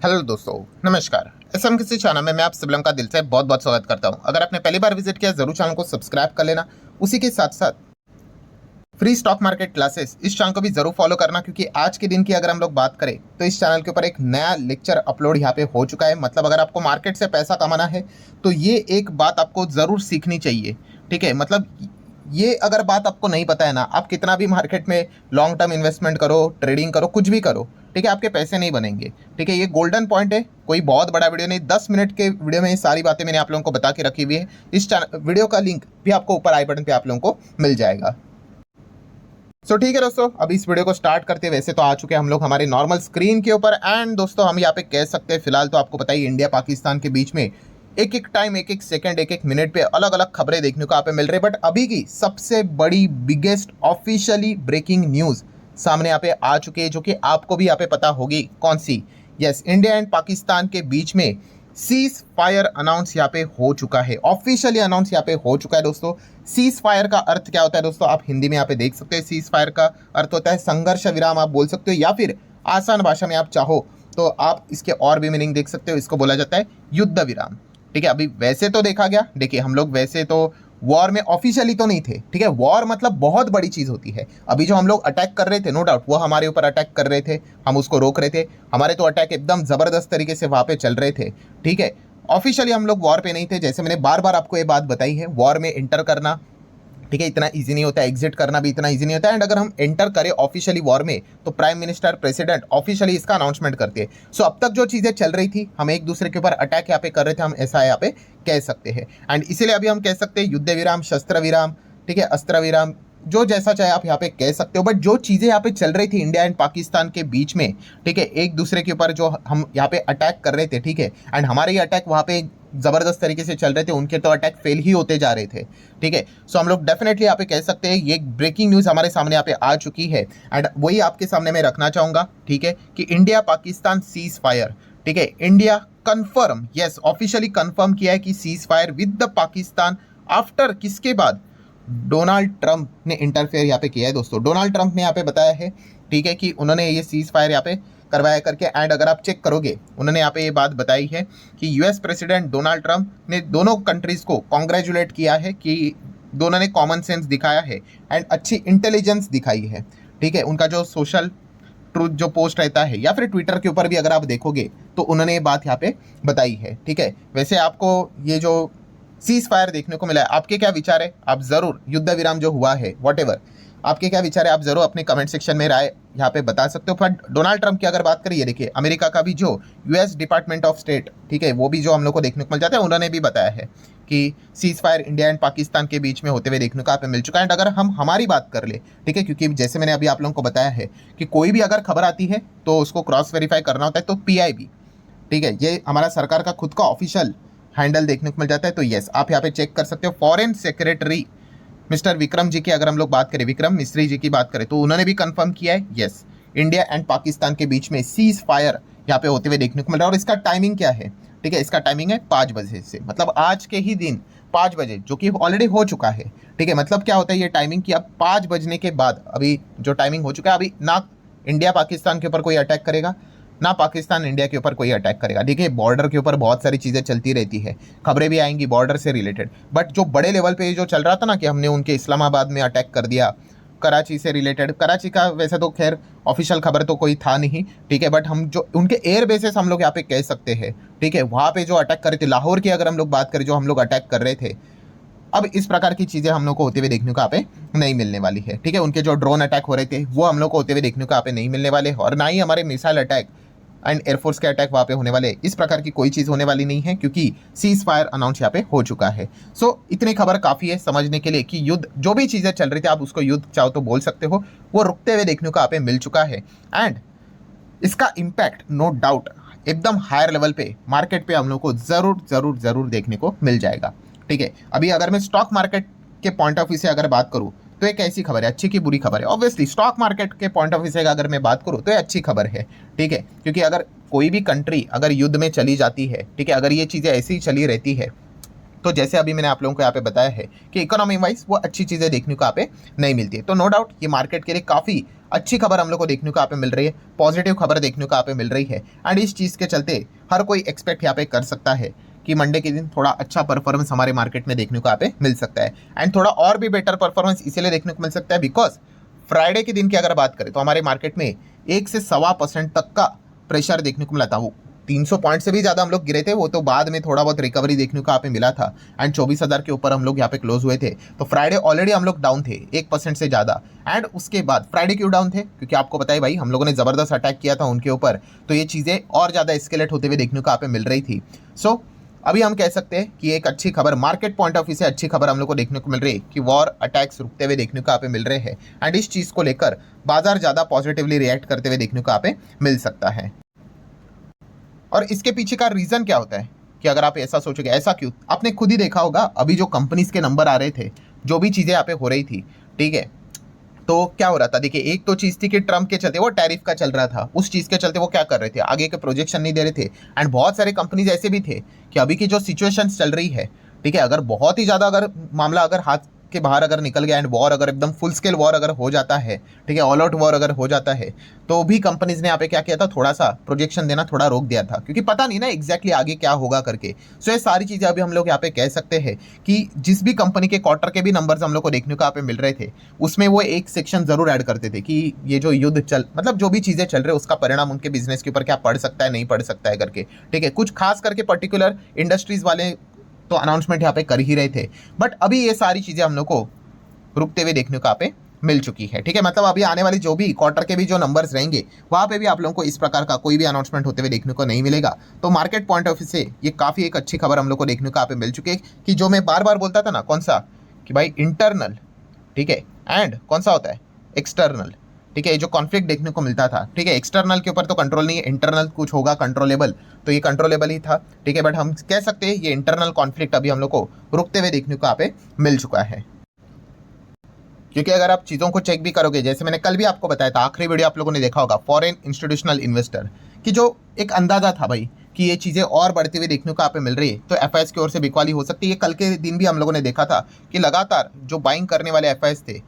Hello दोस्तों, नमस्कार। SM किसी चैनल में मैं आप सब लोगों का दिल से बहुत बहुत स्वागत करता हूं। अगर आपने पहली बार विजिट किया जरूर चैनल को सब्सक्राइब कर लेना। उसी के साथ साथ फ्री स्टॉक मार्केट क्लासेस इस चैनल को भी जरूर फॉलो करना, क्योंकि आज के दिन की अगर हम लोग बात करें तो इस चैनल के ऊपर एक नया लेक्चर अपलोड यहाँ पे हो चुका है। मतलब अगर आपको मार्केट से पैसा कमाना है तो ये एक बात आपको जरूर सीखनी चाहिए। ठीक है, मतलब ये अगर बात आपको नहीं पता है ना, आप कितना भी मार्केट में लॉन्ग टर्म इन्वेस्टमेंट करो, ट्रेडिंग करो, कुछ भी करो, ठीक है, आपके पैसे नहीं बनेंगे। ठीक है, ये गोल्डन पॉइंट है। कोई बहुत बड़ा वीडियो नहीं, 10 मिनट के वीडियो में ये सारी बातें मैंने आप लोगों को बता के रखी हुई है। इस वीडियो का लिंक भी आपको ऊपर आई बटन पे आप लोगों को मिल जाएगा। ठीक है दोस्तों, अब इस वीडियो को स्टार्ट करते हैं। वैसे तो आ चुके हैं हम लोग हमारे नॉर्मल स्क्रीन के ऊपर। एंड दोस्तों हम यहाँ पे कह सकते हैं फिलहाल तो आपको पता ही, इंडिया पाकिस्तान के बीच में एक एक टाइम, एक एक सेकंड, एक एक मिनट पे अलग अलग खबरें देखने को यहाँ पे मिल रही है। बट अभी की सबसे बड़ी बिगेस्ट ऑफिशियली ब्रेकिंग न्यूज़ सामने यहाँ पे आ चुकी है, जो कि आपको भी यहाँ पे पता होगी कौन सी। यस, इंडिया एंड पाकिस्तान के बीच में सीज फायर अनाउंस यहाँ पे हो चुका है, ऑफिशियली अनाउंस यहाँ पे हो चुका है दोस्तों। सीज फायर का अर्थ क्या होता है दोस्तों, आप हिंदी में यहाँ पे देख सकते हैं। सीज फायर का अर्थ होता है संघर्ष विराम, आप बोल सकते हो, या फिर आसान भाषा में आप चाहो तो आप इसके और भी मीनिंग देख सकते हो। इसको बोला जाता है युद्ध विराम। ठीक है, अभी वैसे तो देखा गया, देखिए हम लोग वैसे तो वॉर में ऑफिशियली तो नहीं थे। ठीक है, वॉर मतलब बहुत बड़ी चीज़ होती है। अभी जो हम लोग अटैक कर रहे थे, नो डाउट वो हमारे ऊपर अटैक कर रहे थे, हम उसको रोक रहे थे। हमारे तो अटैक एकदम ज़बरदस्त तरीके से वहाँ पे चल रहे थे। ठीक है, ऑफिशियली हम लोग वॉर पे नहीं थे। जैसे मैंने बार बार आपको ये बात बताई है, वॉर में इंटर करना, ठीक है, इतना इजी नहीं होता है। एग्जिट करना भी इतना इजी नहीं होता है। एंड अगर हम एंटर करें ऑफिशियली वॉर में तो प्राइम मिनिस्टर, प्रेसिडेंट ऑफिशियली इसका अनाउंसमेंट करते हैं। सो अब तक जो चीज़ें चल रही थी, हम एक दूसरे के ऊपर अटैक यहाँ पे कर रहे थे, हम ऐसा यहाँ पे कह सकते हैं। एंड इसीलिए अभी हम कह सकते हैं युद्ध विराम, शस्त्र विराम, ठीक है, अस्त्र विराम, जो जैसा चाहे आप यहाँ पे कह सकते हो। बट जो चीज़ें यहाँ पे चल रही थी इंडिया एंड पाकिस्तान के बीच में, ठीक है, एक दूसरे के ऊपर जो हम यहाँ पे अटैक कर रहे थे, ठीक है, एंड हमारे ये अटैक वहाँ पे ज़बरदस्त तरीके से चल रहे थे, उनके तो अटैक फेल ही होते जा रहे थे। ठीक है, सो हम लोग डेफिनेटली यहाँ पे कह सकते हैं ये ब्रेकिंग न्यूज़ हमारे सामने यहाँ पे आ चुकी है। एंड वही आपके सामने मैं रखना चाहूँगा, ठीक है, कि इंडिया पाकिस्तान सीज फायर, ठीक है, India confirm, yes officially confirm किया है कि cease fire with the Pakistan after, किसके बाद, डोनाल्ड ट्रंप ने इंटरफेयर यहाँ पे किया है दोस्तों। डोनाल्ड ट्रंप ने यहाँ पे बताया है, ठीक है, कि उन्होंने ये सीज फायर यहाँ पे करवाया करके। एंड अगर आप चेक करोगे, उन्होंने यहाँ पे ये बात बताई है कि यूएस प्रेसिडेंट डोनाल्ड ट्रंप ने दोनों कंट्रीज़ को कॉन्ग्रेचुलेट किया है कि दोनों ने कॉमन सेंस दिखाया है एंड अच्छी इंटेलिजेंस दिखाई है। ठीक है, उनका जो सोशल ट्रूथ जो पोस्ट रहता है या फिर ट्विटर के ऊपर भी अगर आप देखोगे तो उन्होंने ये बात यहाँ पे बताई है। ठीक है, वैसे आपको ये जो सीज फायर देखने को मिला है, आपके क्या विचार है, आप ज़रूर युद्ध विराम जो हुआ है व्हाटएवर, आपके क्या विचार है, आप जरूर अपने कमेंट सेक्शन में राय यहाँ पे बता सकते हो। बट डोनाल्ड ट्रंप की अगर बात करिए, देखिए अमेरिका का भी जो यूएस डिपार्टमेंट ऑफ स्टेट, ठीक है, वो भी जो हम लोग को देखने को मिल जाता है, उन्होंने भी बताया है कि cease fire India and Pakistan के बीच में होते हुए देखने को यहाँ पे मिल चुका है। एंड अगर हम हमारी बात कर ले, ठीक है, क्योंकि जैसे मैंने अभी आप लोगों को बताया है कि कोई भी अगर खबर आती है तो उसको क्रॉस वेरीफाई करना होता है, तो पीआईबी, ठीक है, ये हमारा सरकार का खुद का ऑफिशियल हैंडल देखने को मिल जाता है। तो यस, आप यहाँ पे चेक कर सकते हो। Foreign secretary mister Vikram ji की अगर हम लोग बात करें, विक्रम मिस्री जी की बात करें, तो उन्होंने भी कंफर्म किया है, यस इंडिया एंड पाकिस्तान के बीच में सीज फायर यहाँ पे होते हुए देखने को मिल रहा है। और इसका टाइमिंग क्या है, ठीक है, इसका टाइमिंग है 5 बजे से, मतलब आज के ही दिन 5 बजे, जो कि ऑलरेडी हो चुका है। ठीक है, मतलब क्या होता है ये टाइमिंग कि अब 5 बजने के बाद अभी जो टाइमिंग हो चुका है, अभी ना इंडिया पाकिस्तान के ऊपर कोई अटैक करेगा, ना पाकिस्तान इंडिया के ऊपर कोई अटैक करेगा। देखिए बॉर्डर के ऊपर बहुत सारी चीज़ें चलती रहती है, खबरें भी आएंगी बॉर्डर से रिलेटेड। बट जो बड़े लेवल पे जो चल रहा था ना कि हमने उनके इस्लामाबाद में अटैक कर दिया, कराची से रिलेटेड, कराची का वैसे तो खैर ऑफिशियल खबर तो कोई था नहीं, ठीक है, बट हम जो उनके एयर बेसिस हम लोग यहाँ पे कह सकते हैं, ठीक है, वहाँ पे जो अटैक कर रहे थे, लाहौर की अगर हम लोग बात करें, जो हम लोग अटैक कर रहे थे, अब इस प्रकार की चीज़ें हम लोग को होते हुए देखने को यहाँ पे नहीं मिलने वाली है। ठीक है, उनके जो ड्रोन अटैक हो रहे थे वो हम लोग को होते हुए देखने को यहाँ पे नहीं मिलने वाले, और ना ही हमारे मिसाइल अटैक एंड एयरफोर्स के अटैक वहाँ पे होने वाले, इस प्रकार की कोई चीज़ होने वाली नहीं है, क्योंकि सीज फायर अनाउंस यहाँ पे हो चुका है। सो इतनी खबर काफ़ी है समझने के लिए कि युद्ध, जो भी चीज़ें चल रही थी, आप उसको युद्ध चाहो तो बोल सकते हो, वो रुकते हुए देखने को यहाँ पे मिल चुका है। एंड इसका इम्पैक्ट नो डाउट एकदम हायर लेवल पे मार्केट पे हम लोग को ज़रूर ज़रूर ज़रूर देखने को मिल जाएगा। ठीक है, अभी अगर मैं स्टॉक मार्केट के पॉइंट ऑफ व्यू से अगर बात करूँ तो एक ऐसी खबर है, अच्छी की बुरी खबर है। ऑब्वियसली स्टॉक मार्केट के पॉइंट ऑफ व्यू से अगर मैं बात करूँ तो ये अच्छी खबर है। ठीक है, क्योंकि अगर कोई भी कंट्री अगर युद्ध में चली जाती है, ठीक है, अगर ये चीज़ें ऐसी ही चली रहती है, तो जैसे अभी मैंने आप लोगों को यहाँ पे बताया है कि इकोनॉमी वाइज वो अच्छी चीज़ें देखने को यहाँ पे नहीं मिलती है। तो नो डाउट ये मार्केट के लिए काफ़ी अच्छी खबर हम लोग को देखने को यहाँ पे मिल रही है, पॉजिटिव खबर देखने को यहाँ पे मिल रही है। एंड इस चीज़ के चलते हर कोई एक्सपेक्ट यहाँ पे कर सकता है कि मंडे के दिन थोड़ा अच्छा परफॉर्मेंस हमारे मार्केट में देखने को यहाँ पे मिल सकता है। एंड थोड़ा और भी बेटर परफॉर्मेंस इसीलिए देखने को मिल सकता है बिकॉज फ्राइडे के दिन की अगर बात करें तो हमारे मार्केट में 1 से 1.25% तक का प्रेशर देखने को मिला था। वो 300 पॉइंट से भी ज़्यादा हम लोग गिरे थे, वो तो बाद में थोड़ा बहुत रिकवरी देखने को यहाँ पे मिला था। एंड 24,000 के ऊपर हम लोग यहाँ पे क्लोज हुए थे। तो फ्राइडे ऑलरेडी हम लोग डाउन थे 1% से ज़्यादा। एंड उसके बाद फ्राइडे क्यों डाउन थे, क्योंकि आपको पता है भाई हम लोगों ने ज़बरदस्त अटैक किया था उनके ऊपर, तो ये चीज़ें और ज़्यादा एस्केलेट होते हुए देखने को यहाँ पे मिल रही थी। सो अभी हम कह सकते हैं कि एक अच्छी खबर मार्केट पॉइंट ऑफ व्यू से अच्छी खबर हम लोग को देखने को मिल रही है कि वॉर अटैक्स रुकते हुए देखने को यहाँ पे मिल रहे हैं। एंड इस चीज़ को लेकर बाजार ज़्यादा पॉजिटिवली रिएक्ट करते हुए देखने को यहाँ पे मिल सकता है। और इसके पीछे का रीज़न क्या होता है कि अगर आप ऐसा सोचोगे, ऐसा क्यों, आपने खुद ही देखा होगा अभी जो कंपनीज के नंबर आ रहे थे, जो भी चीज़ें यहाँ पे हो रही थी, ठीक है, तो क्या हो रहा था, देखिए एक तो चीज़ थी कि ट्रम्प के चलते वो टैरिफ का चल रहा था, उस चीज़ के चलते वो क्या कर रहे थे, आगे के प्रोजेक्शन नहीं दे रहे थे। एंड बहुत सारे कंपनीज ऐसे भी थे कि अभी की जो सिचुएशन चल रही है, ठीक है, अगर बहुत ही ज़्यादा अगर मामला अगर हाथ के बाहर अगर निकल गया एंड वॉर अगर एकदम फुल स्केल वॉर अगर हो जाता है, ठीक है, ऑल आउट वॉर अगर हो जाता है, तो भी कंपनीज ने यहाँ पे क्या किया था, थोड़ा सा प्रोजेक्शन देना थोड़ा रोक दिया था, क्योंकि पता नहीं ना एग्जैक्टली आगे क्या होगा करके। सो ये सारी चीज़ें अभी हम लोग यहाँ पे कह सकते हैं कि जिस भी कंपनी के क्वार्टर के भी नंबर्स हम लोग को देखने को यहाँ पे मिल रहे थे, उसमें वो एक सेक्शन जरूर ऐड करते थे कि ये जो युद्ध मतलब जो भी चीज़ें चल रहे उसका परिणाम उनके बिजनेस के ऊपर क्या पड़ सकता है, नहीं पड़ सकता है करके, ठीक है। कुछ खास करके पर्टिकुलर इंडस्ट्रीज वाले तो अनाउंसमेंट यहाँ पे कर ही रहे थे, बट अभी ये सारी चीज़ें हम लोग को रुकते हुए देखने को यहाँ पे मिल चुकी है, ठीक है। मतलब अभी आने वाली जो भी क्वार्टर के भी जो नंबर्स रहेंगे वहाँ पे भी आप लोगों को इस प्रकार का कोई भी अनाउंसमेंट होते हुए देखने को नहीं मिलेगा। तो मार्केट पॉइंट ऑफ व्यू से ये काफ़ी एक अच्छी खबर हम लोग को देखने को यहाँ पे मिल चुकी है कि जो मैं बार बार बोलता था ना, कौन सा, कि भाई इंटरनल, ठीक है, एंड कौन सा होता है एक्सटर्नल, ठीक है, जो कॉन्फ्लिक्ट देखने को मिलता था, ठीक है, एक्सटर्नल के ऊपर तो कंट्रोल नहीं है, इंटरनल कुछ होगा कंट्रोलेबल, तो ये कंट्रोलेबल ही था, ठीक है। बट हम कह सकते हैं ये इंटरनल कॉन्फ्लिक्ट अभी हम लोग को रुकते हुए देखने को यहाँ पे मिल चुका है। क्योंकि अगर आप चीज़ों को चेक भी करोगे, जैसे मैंने कल भी आपको बताया था, आखिरी वीडियो आप लोगों ने देखा होगा, फॉरेन इंस्टीट्यूशनल इन्वेस्टर की जो एक अंदाजा था भाई कि ये चीज़ें और बढ़ती हुई देखने को यहाँ पे मिल रही है, तो एफआईएस की ओर से बिकवाली हो सकती है। ये कल के दिन भी हम लोगों ने देखा था कि लगातार जो बाइंग करने वाले एफआईएस थे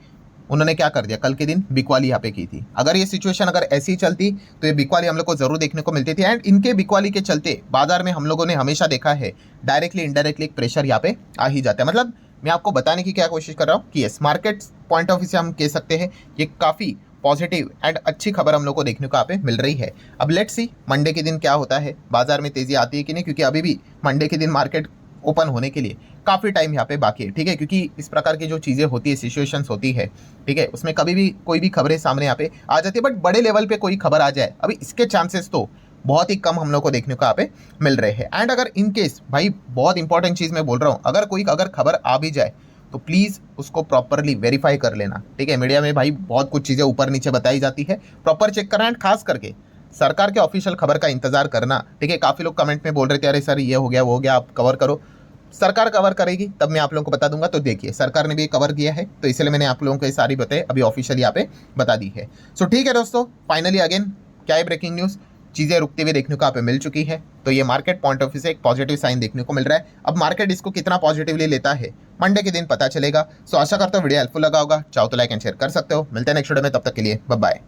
उन्होंने क्या कर दिया, कल के दिन बिकवाली यहाँ पे की थी। अगर ये सिचुएशन अगर ऐसी ही चलती तो ये बिकवाली हम लोग को जरूर देखने को मिलती थी। एंड इनके बिकवाली के चलते बाजार में हम लोगों ने हमेशा देखा है डायरेक्टली इनडायरेक्टली एक प्रेशर यहाँ पे आ ही जाता है। मतलब मैं आपको बताने की क्या कोशिश कर रहा हूँ कि yes, market point of view से हम कह सकते हैं ये काफ़ी पॉजिटिव एंड अच्छी खबर हम लोग को देखने को यहाँ पे मिल रही है। अब लेट्स सी मंडे के दिन क्या होता है, बाजार में तेजी आती है कि नहीं, क्योंकि अभी भी मंडे के दिन मार्केट ओपन होने के लिए काफ़ी टाइम यहाँ पे बाकी है, ठीक है। क्योंकि इस प्रकार की जो चीज़ें होती है, सिचुएशंस होती है, ठीक है, उसमें कभी भी कोई भी खबरें सामने यहाँ पे आ जाती है, बट बड़े लेवल पे कोई खबर आ जाए अभी इसके चांसेस तो बहुत ही कम हम लोग को देखने को यहाँ पे मिल रहे हैं। एंड अगर इन केस भाई बहुत इंपॉर्टेंट चीज़ मैं बोल रहा हूँ, अगर खबर आ भी जाए तो प्लीज़ उसको प्रॉपरली वेरीफाई कर लेना, ठीक है। मीडिया में भाई बहुत कुछ चीज़ें ऊपर नीचे बताई जाती है, प्रॉपर चेक करना। एंड खास करके सरकार के ऑफिशियल खबर का इंतजार करना, ठीक है। काफ़ी लोग कमेंट में बोल रहे थे अरे सर ये हो गया वो हो गया, आप कवर करो। सरकार कवर करेगी तब मैं आप लोगों को बता दूंगा। तो देखिए सरकार ने भी कवर किया है, तो इसलिए मैंने आप लोगों को ये सारी बातें अभी ऑफिशियल यहाँ पे बता दी है। सो ठीक है दोस्तों, फाइनली अगेन क्या है ब्रेकिंग न्यूज़, चीज़ें रुकते हुए देखने को यहाँ पे मिल चुकी है। तो ये मार्केट पॉइंट ऑफ व्यू से एक पॉजिटिव साइन देखने को मिल रहा है। अब मार्केट इसको कितना पॉजिटिवली लेता है मंडे के दिन पता चलेगा। सो आशा करता हूँ वीडियो हेल्पफुल लगा होगा, चाहो तो लाइक एंड शेयर कर सकते हो। मिलते हैं नेक्स्ट वीडियो में, तब तक के लिए बाय बाय।